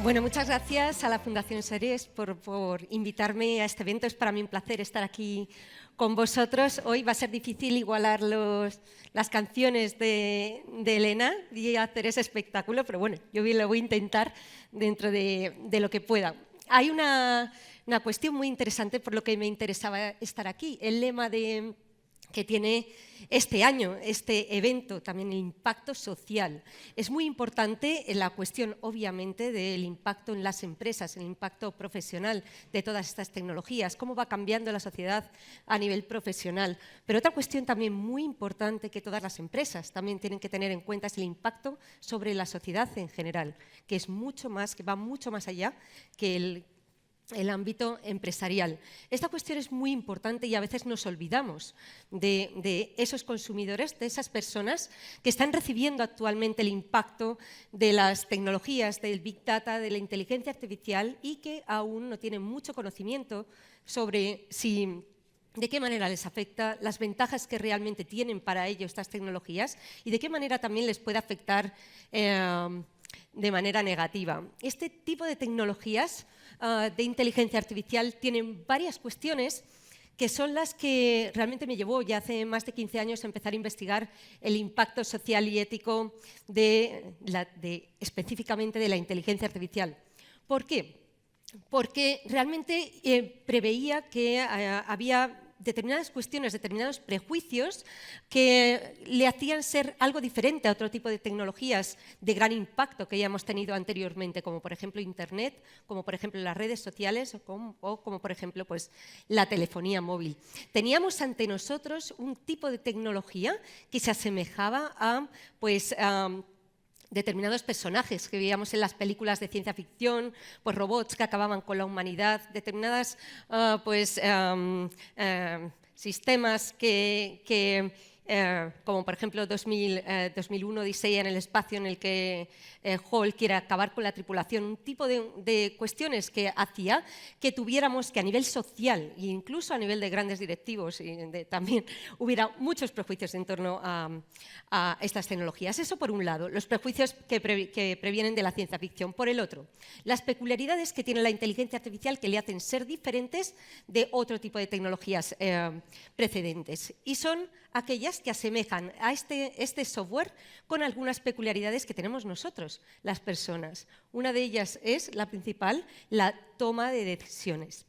Bueno, muchas gracias a la Fundación Seres por invitarme a este evento. Es para mí un placer estar aquí con vosotros. Hoy va a ser difícil igualar las canciones de Elena y hacer ese espectáculo, pero bueno, yo lo voy a intentar dentro de lo que pueda. Hay una cuestión muy interesante por lo que me interesaba estar aquí. El lema que tiene este año, este evento, también el impacto social. Es muy importante la cuestión, obviamente, del impacto en las empresas, el impacto profesional de todas estas tecnologías, cómo va cambiando la sociedad a nivel profesional. Pero otra cuestión también muy importante que todas las empresas también tienen que tener en cuenta es el impacto sobre la sociedad en general, que es mucho más, que va mucho más allá que el ámbito empresarial. Esta cuestión es muy importante y a veces nos olvidamos de esos consumidores, de esas personas que están recibiendo actualmente el impacto de las tecnologías, del Big Data, de la inteligencia artificial y que aún no tienen mucho conocimiento sobre de qué manera les afecta, las ventajas que realmente tienen para ellos estas tecnologías y de qué manera también les puede afectar de manera negativa. Este tipo de tecnologías de inteligencia artificial tienen varias cuestiones que son las que realmente me llevó ya hace más de 15 años a empezar a investigar el impacto social y ético específicamente de la inteligencia artificial. ¿Por qué? Porque realmente preveía que había determinadas cuestiones, determinados prejuicios que le hacían ser algo diferente a otro tipo de tecnologías de gran impacto que ya hemos tenido anteriormente, como por ejemplo Internet, como por ejemplo las redes sociales o como por ejemplo pues, la telefonía móvil. Teníamos ante nosotros un tipo de tecnología que se asemejaba a determinados personajes que veíamos en las películas de ciencia ficción, pues robots que acababan con la humanidad, determinadas sistemas como por ejemplo 2001 Odisea en el espacio, en el que Hall quiere acabar con la tripulación, un tipo de cuestiones que hacía que tuviéramos que a nivel social e incluso a nivel de grandes directivos también hubiera muchos prejuicios en torno a estas tecnologías. Eso por un lado, los prejuicios que previenen de la ciencia ficción. Por el otro, las peculiaridades que tiene la inteligencia artificial que le hacen ser diferentes de otro tipo de tecnologías precedentes. Y son aquellas que asemejan a este software con algunas peculiaridades que tenemos nosotros, las personas. Una de ellas es, la principal, la toma de decisiones.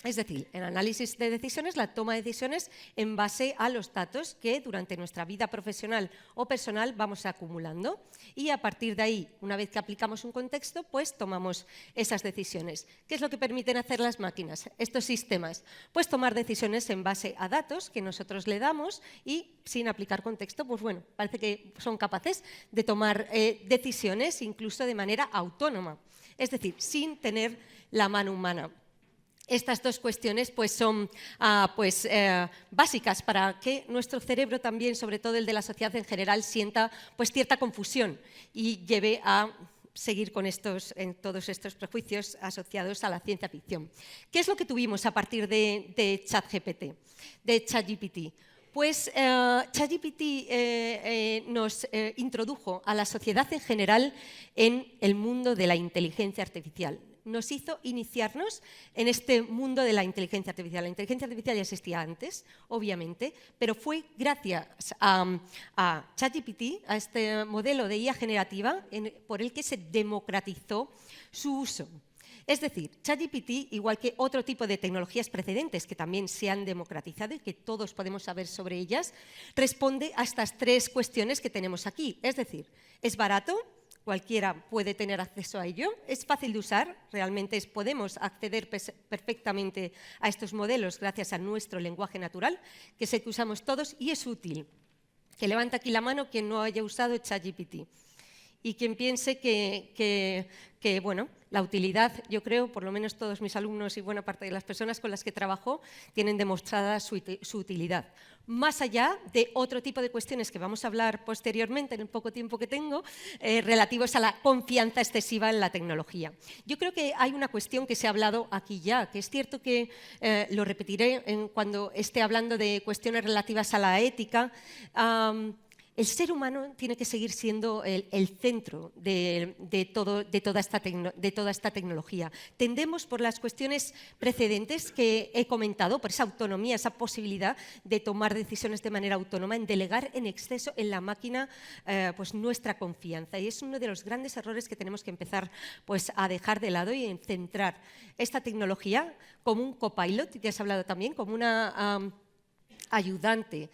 Es decir, el análisis de decisiones, la toma de decisiones en base a los datos que durante nuestra vida profesional o personal vamos acumulando y a partir de ahí, una vez que aplicamos un contexto, pues tomamos esas decisiones. ¿Qué es lo que permiten hacer las máquinas, estos sistemas? Pues tomar decisiones en base a datos que nosotros le damos y sin aplicar contexto, pues bueno, parece que son capaces de tomar decisiones incluso de manera autónoma, es decir, sin tener la mano humana. Estas dos cuestiones pues, son básicas para que nuestro cerebro también, sobre todo el de la sociedad en general, sienta pues, cierta confusión y lleve a seguir con todos estos prejuicios asociados a la ciencia ficción. ¿Qué es lo que tuvimos a partir de ChatGPT? Pues ChatGPT nos introdujo a la sociedad en general en el mundo de la inteligencia artificial. Nos hizo iniciarnos en este mundo de la inteligencia artificial. La inteligencia artificial ya existía antes, obviamente, pero fue gracias a ChatGPT, a este modelo de IA generativa, por el que se democratizó su uso. Es decir, ChatGPT, igual que otro tipo de tecnologías precedentes que también se han democratizado y que todos podemos saber sobre ellas, responde a estas tres cuestiones que tenemos aquí. Es decir, es barato, cualquiera puede tener acceso a ello, es fácil de usar, realmente podemos acceder perfectamente a estos modelos gracias a nuestro lenguaje natural, que es el que usamos todos, y es útil. Que levante aquí la mano quien no haya usado ChatGPT. Y quien piense que bueno, la utilidad, yo creo, por lo menos todos mis alumnos y buena parte de las personas con las que trabajo tienen demostrada su utilidad. Más allá de otro tipo de cuestiones que vamos a hablar posteriormente en el poco tiempo que tengo, relativos a la confianza excesiva en la tecnología. Yo creo que hay una cuestión que se ha hablado aquí ya, que es cierto que lo repetiré cuando esté hablando de cuestiones relativas a la ética. el ser humano tiene que seguir siendo el centro de toda esta tecnología. Tendemos, por las cuestiones precedentes que he comentado, por esa autonomía, esa posibilidad de tomar decisiones de manera autónoma, en delegar en exceso en la máquina pues nuestra confianza. Y es uno de los grandes errores que tenemos que empezar pues, a dejar de lado y en centrar esta tecnología como un copilot, que has hablado también, como una ayudante,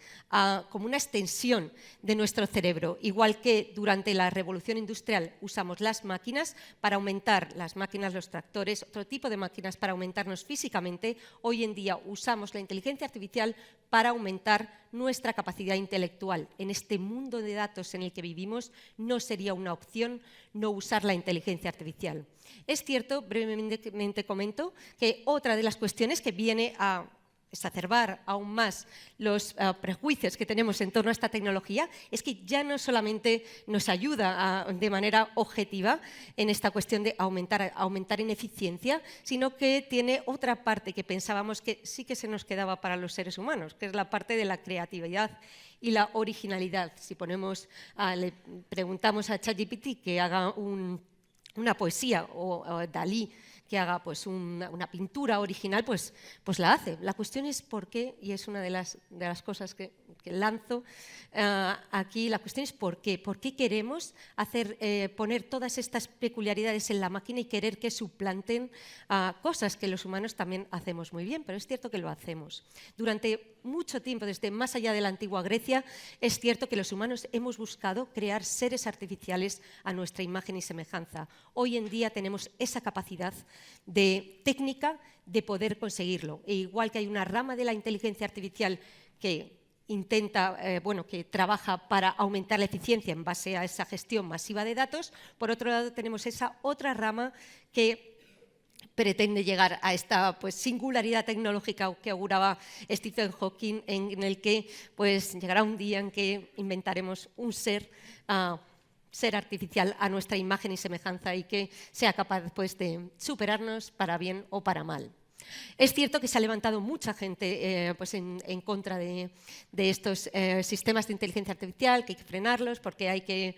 como una extensión de nuestro cerebro. Igual que durante la revolución industrial usamos las máquinas para aumentar, las máquinas, los tractores, otro tipo de máquinas para aumentarnos físicamente, hoy en día usamos la inteligencia artificial para aumentar nuestra capacidad intelectual. En este mundo de datos en el que vivimos no sería una opción no usar la inteligencia artificial. Es cierto, brevemente comento, que otra de las cuestiones que viene a exacerbar aún más los prejuicios que tenemos en torno a esta tecnología es que ya no solamente nos ayuda de manera objetiva en esta cuestión de aumentar en eficiencia, sino que tiene otra parte que pensábamos que sí que se nos quedaba para los seres humanos, que es la parte de la creatividad y la originalidad. Si le preguntamos a ChatGPT que haga una poesía o Dalí que haga pues, una pintura original, pues la hace. La cuestión es por qué, y es una de las cosas que lanzo aquí, la cuestión es por qué. ¿Por qué queremos poner todas estas peculiaridades en la máquina y querer que suplanten cosas que los humanos también hacemos muy bien? Pero es cierto que lo hacemos. Durante mucho tiempo, desde más allá de la antigua Grecia, es cierto que los humanos hemos buscado crear seres artificiales a nuestra imagen y semejanza. Hoy en día tenemos esa capacidad de técnica de poder conseguirlo. E igual que hay una rama de la inteligencia artificial que que trabaja para aumentar la eficiencia en base a esa gestión masiva de datos, por otro lado tenemos esa otra rama que pretende llegar a esta pues, singularidad tecnológica que auguraba Stephen Hawking, en el que pues, llegará un día en que inventaremos un ser artificial a nuestra imagen y semejanza y que sea capaz pues, de superarnos para bien o para mal. Es cierto que se ha levantado mucha gente pues en contra de estos sistemas de inteligencia artificial, que hay que frenarlos porque hay que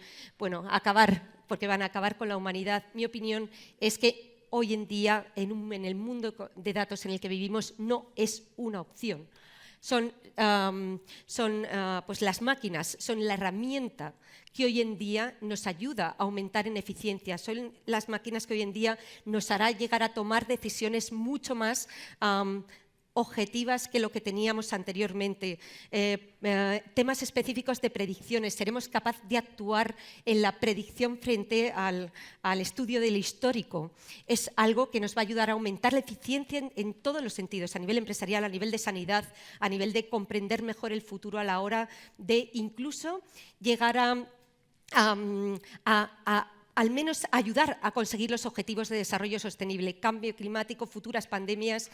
porque van a acabar con la humanidad. Mi opinión es que hoy en día, en el mundo de datos en el que vivimos, no es una opción. Pues las máquinas son la herramienta que hoy en día nos ayuda a aumentar en eficiencia. Son las máquinas que hoy en día nos hará llegar a tomar decisiones mucho más objetivas que lo que teníamos anteriormente. Temas específicos de predicciones. Seremos capaces de actuar en la predicción frente al estudio del histórico. Es algo que nos va a ayudar a aumentar la eficiencia en todos los sentidos, a nivel empresarial, a nivel de sanidad, a nivel de comprender mejor el futuro a la hora de incluso llegar al menos ayudar a conseguir los objetivos de desarrollo sostenible. Cambio climático, futuras pandemias,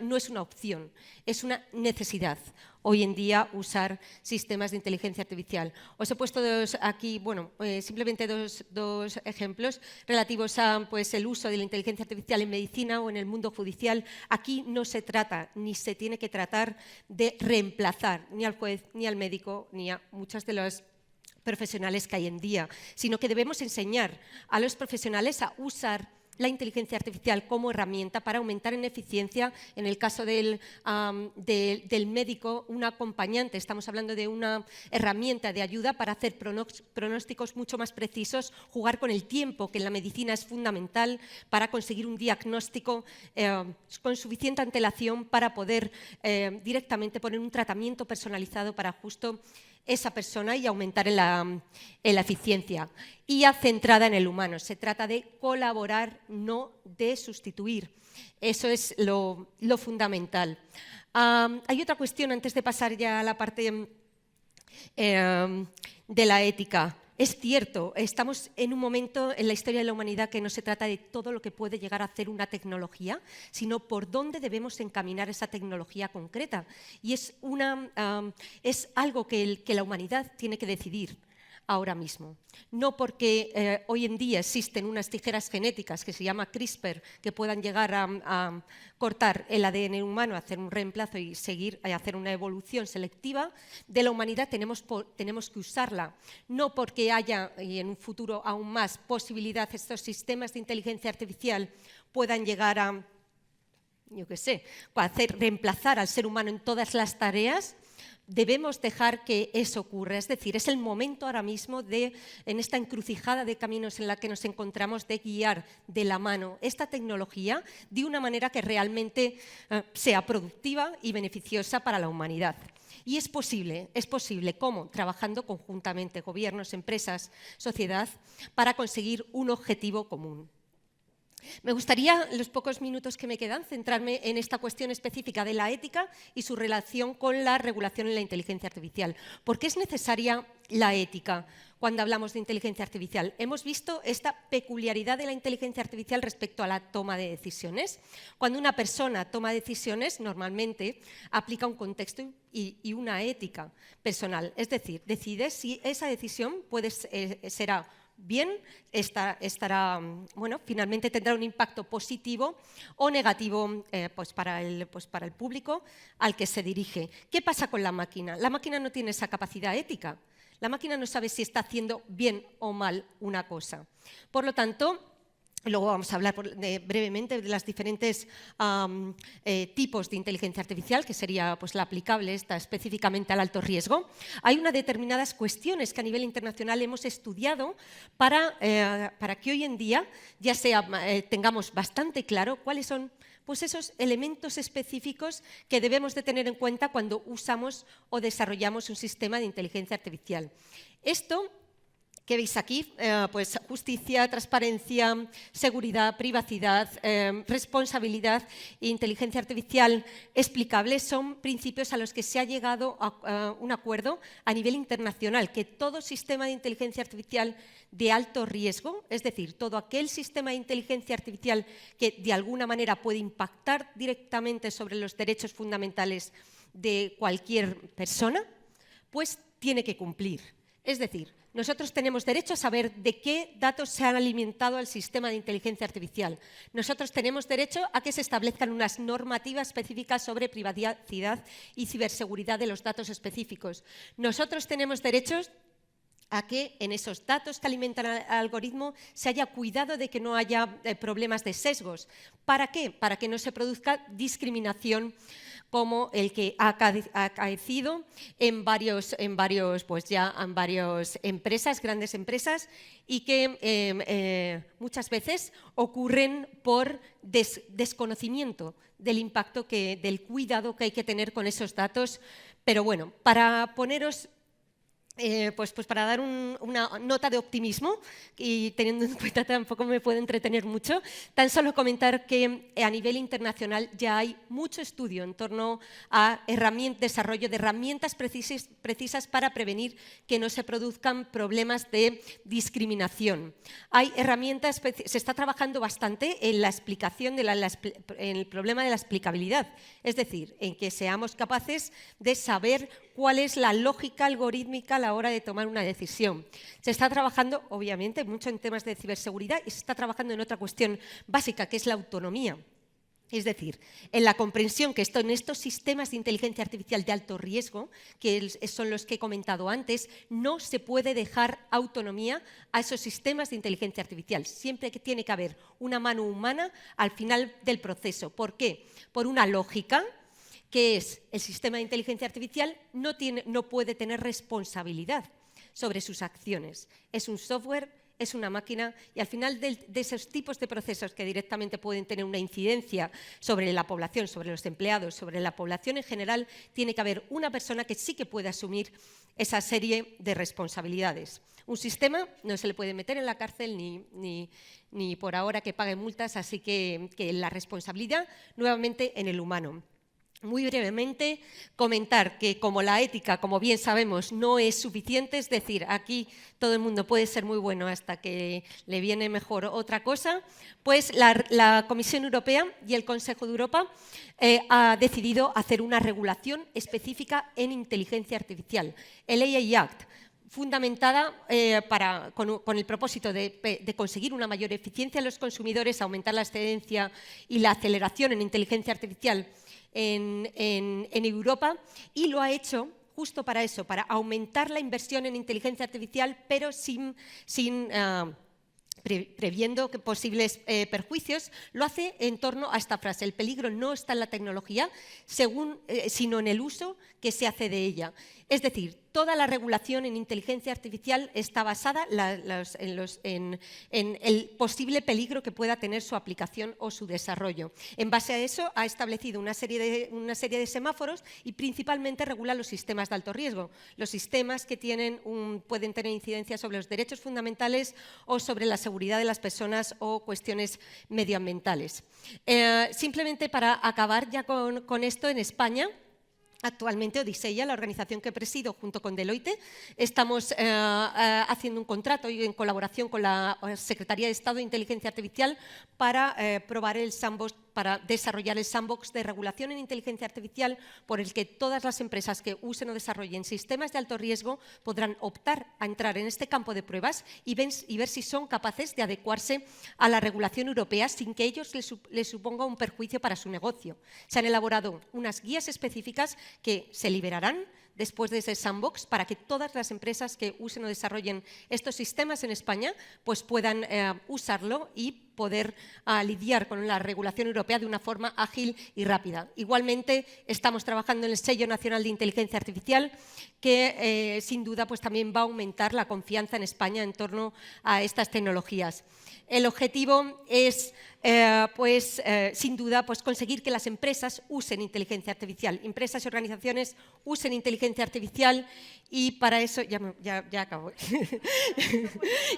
no es una opción, es una necesidad hoy en día usar sistemas de inteligencia artificial. Os he puesto aquí, simplemente dos ejemplos relativos a pues, el uso de la inteligencia artificial en medicina o en el mundo judicial. Aquí no se trata, ni se tiene que tratar de reemplazar ni al juez, ni al médico, ni a muchas de las profesionales que hay en día, sino que debemos enseñar a los profesionales a usar la inteligencia artificial como herramienta para aumentar en eficiencia. En el caso del médico, un acompañante, estamos hablando de una herramienta de ayuda para hacer pronósticos mucho más precisos, jugar con el tiempo, que en la medicina es fundamental para conseguir un diagnóstico con suficiente antelación para poder directamente poner un tratamiento personalizado para justo esa persona y aumentar en la eficiencia. Y ya centrada en el humano, se trata de colaborar, no de sustituir. Eso es lo fundamental. Hay otra cuestión antes de pasar ya a la parte de la ética. Es cierto, estamos en un momento en la historia de la humanidad que no se trata de todo lo que puede llegar a hacer una tecnología, sino por dónde debemos encaminar esa tecnología concreta. Y es algo que la humanidad tiene que decidir. ahora mismo. No porque hoy en día existen unas tijeras genéticas que se llama CRISPR que puedan llegar a cortar el ADN humano, hacer un reemplazo y seguir a hacer una evolución selectiva de la humanidad, tenemos que usarla. No porque haya, y en un futuro aún más, posibilidad estos sistemas de inteligencia artificial puedan llegar a, yo qué sé, reemplazar al ser humano en todas las tareas. Debemos dejar que eso ocurra, es decir, es el momento ahora mismo en esta encrucijada de caminos en la que nos encontramos, de guiar de la mano esta tecnología de una manera que realmente sea productiva y beneficiosa para la humanidad. Y es posible. ¿Cómo? Trabajando conjuntamente, gobiernos, empresas, sociedad, para conseguir un objetivo común. Me gustaría, en los pocos minutos que me quedan, centrarme en esta cuestión específica de la ética y su relación con la regulación en la inteligencia artificial. ¿Por qué es necesaria la ética cuando hablamos de inteligencia artificial? Hemos visto esta peculiaridad de la inteligencia artificial respecto a la toma de decisiones. Cuando una persona toma decisiones, normalmente aplica un contexto y una ética personal. Es decir, decide si esa decisión será bien, finalmente tendrá un impacto positivo o negativo para el público al que se dirige. ¿Qué pasa con la máquina? La máquina no tiene esa capacidad ética. La máquina no sabe si está haciendo bien o mal una cosa. Por lo tanto, luego vamos a hablar brevemente de los diferentes tipos de inteligencia artificial, que sería la aplicable específicamente al alto riesgo. Hay unas determinadas cuestiones que a nivel internacional hemos estudiado para que hoy en día ya tengamos bastante claro cuáles son esos elementos específicos que debemos de tener en cuenta cuando usamos o desarrollamos un sistema de inteligencia artificial. Esto que veis aquí, justicia, transparencia, seguridad, privacidad, responsabilidad e inteligencia artificial explicable son principios a los que se ha llegado a un acuerdo a nivel internacional, que todo sistema de inteligencia artificial de alto riesgo, es decir, todo aquel sistema de inteligencia artificial que de alguna manera puede impactar directamente sobre los derechos fundamentales de cualquier persona, pues tiene que cumplir. Es decir, nosotros tenemos derecho a saber de qué datos se han alimentado al sistema de inteligencia artificial. Nosotros tenemos derecho a que se establezcan unas normativas específicas sobre privacidad y ciberseguridad de los datos específicos. Nosotros tenemos derechos a que en esos datos que alimentan al algoritmo se haya cuidado de que no haya problemas de sesgos. ¿Para qué? Para que no se produzca discriminación como el que ha acaecido en varios empresas, grandes empresas, y que muchas veces ocurren por desconocimiento del impacto, del cuidado que hay que tener con esos datos. Pero bueno, para poneros para dar una nota de optimismo, y teniendo en cuenta tampoco me puedo entretener mucho, tan solo comentar que a nivel internacional ya hay mucho estudio en torno a desarrollo de herramientas precisas para prevenir que no se produzcan problemas de discriminación. Hay herramientas, se está trabajando bastante en la explicación, en el problema de la explicabilidad, es decir, en que seamos capaces de saber cuál es la lógica algorítmica a la hora de tomar una decisión. Se está trabajando, obviamente, mucho en temas de ciberseguridad y se está trabajando en otra cuestión básica, que es la autonomía. Es decir, en la comprensión que en estos sistemas de inteligencia artificial de alto riesgo, que son los que he comentado antes, no se puede dejar autonomía a esos sistemas de inteligencia artificial. Siempre tiene que haber una mano humana al final del proceso. ¿Por qué? Por una lógica, que es el sistema de inteligencia artificial no puede tener responsabilidad sobre sus acciones. Es un software, es una máquina, y al final de esos tipos de procesos que directamente pueden tener una incidencia sobre la población, sobre los empleados, sobre la población en general, tiene que haber una persona que sí que pueda asumir esa serie de responsabilidades. Un sistema no se le puede meter en la cárcel ni por ahora que pague multas, así que la responsabilidad nuevamente en el humano. Muy brevemente, comentar que como la ética, como bien sabemos, no es suficiente, es decir, aquí todo el mundo puede ser muy bueno hasta que le viene mejor otra cosa, pues la Comisión Europea y el Consejo de Europa ha decidido hacer una regulación específica en inteligencia artificial, el AI Act. fundamentada con el propósito de conseguir una mayor eficiencia en los consumidores, aumentar la excedencia y la aceleración en inteligencia artificial en Europa, y lo ha hecho justo para eso, para aumentar la inversión en inteligencia artificial, pero previendo posibles perjuicios. Lo hace en torno a esta frase: el peligro no está en la tecnología, sino en el uso que se hace de ella. Es decir, toda la regulación en inteligencia artificial está basada en el posible peligro que pueda tener su aplicación o su desarrollo. En base a eso, ha establecido una serie de semáforos y principalmente regula los sistemas de alto riesgo, los sistemas que pueden tener incidencia sobre los derechos fundamentales o sobre la seguridad de las personas o cuestiones medioambientales. Simplemente para acabar ya con esto, en España, actualmente Odiseya, la organización que presido junto con Deloitte, estamos haciendo un contrato y en colaboración con la Secretaría de Estado de Inteligencia Artificial para probar el sandbox, para desarrollar el sandbox de regulación en inteligencia artificial, por el que todas las empresas que usen o desarrollen sistemas de alto riesgo podrán optar a entrar en este campo de pruebas y ver si son capaces de adecuarse a la regulación europea sin que ellos les suponga un perjuicio para su negocio. Se han elaborado unas guías específicas que se liberarán después de ese sandbox para que todas las empresas que usen o desarrollen estos sistemas en España pues puedan usarlo y poder lidiar con la regulación europea de una forma ágil y rápida. Igualmente, estamos trabajando en el Sello Nacional de Inteligencia Artificial, que sin duda pues, también va a aumentar la confianza en España en torno a estas tecnologías. El objetivo es, sin duda, pues, conseguir que las empresas usen inteligencia artificial, empresas y organizaciones usen inteligencia artificial, y para eso, ya acabo,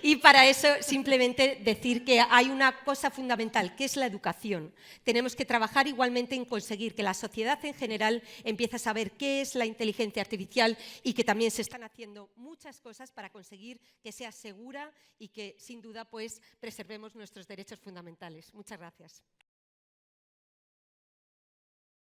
y para eso simplemente decir que hay una cosa fundamental, que es la educación. Tenemos que trabajar igualmente en conseguir que la sociedad en general empiece a saber qué es la inteligencia artificial, y que también se están haciendo muchas cosas para conseguir que sea segura y que, sin duda, pues, preservemos nuestros derechos fundamentales. Muchas gracias.